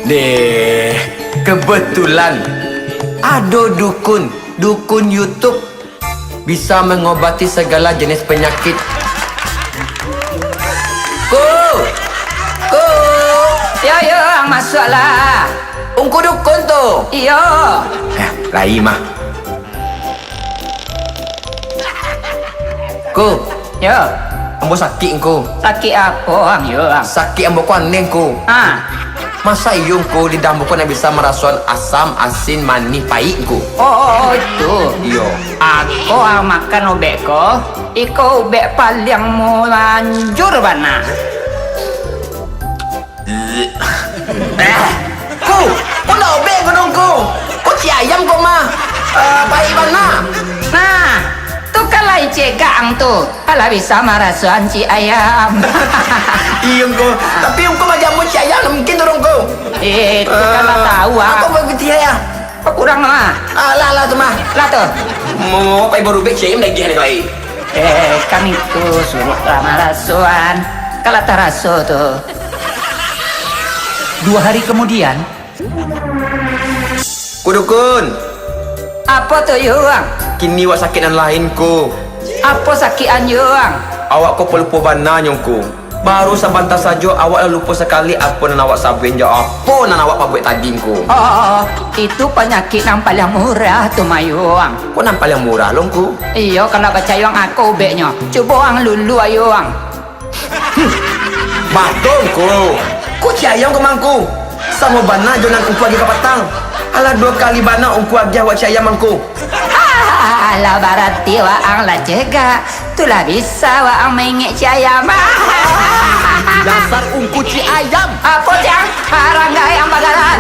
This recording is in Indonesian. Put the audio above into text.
Deh, kebetulan ada dukun YouTube bisa mengobati segala jenis penyakit. Ku, Yo, masuklah. ungku dukun tu. Yo. Lai mah. Ku, Yo. ambo sakit ku. Sakit apa, yo? Sakit ambo kuaning ku. Masa iyong ko lidah mo ko na bisa merasakan asam, asin, manis, pahit ko. Oh, itu. Iyo. Aku makan ubek ko. Iko ubek paling manjur bana. Ko na obeng ko nung ko. Ko si ayam ko ma. Pahit mana? Nah, tu kalau cegang tu, kalau bisa merasakan si ayam. Iyong ko. Tapi yung ko majamu si ayam na mungkin turong ko. Itu kalau tahu Ako begitu ya. apa kurang mah? Lah tu mah. Lah tuh. Mau pay baru bek si ayam lagi hari kali. Kami tuh suruh ramarasuan. Kalau taraso tuh. 2 hari kemudian, Ku dukun. Apa tuh yuang? Kini wak sakitan lain ko. Apa sakitan yuang? Awak ko pelupa bana nyong ko. Baru sebentar saja awak lupa sekali apa nan awak sabun jo apa nan awak pabuat tadi ko. Oh, itu penyakit yang paling murah tuh mayuang. Kok nampak yang murah long ko? Iya, kalau percaya aku ubeknya. Coba ang lulu ayuang. Batong ko. Ku cayang ko mangku. Sama bana jo nan umpu lagi kapatang. Alah 2 kali bana umpu lagi awak cayang mangku. Lah berarti waang lah cega. Tulah bisa waang mengek caya mah. dasar ungku ci ayam. Apa yang? Harang gak yang bagalan?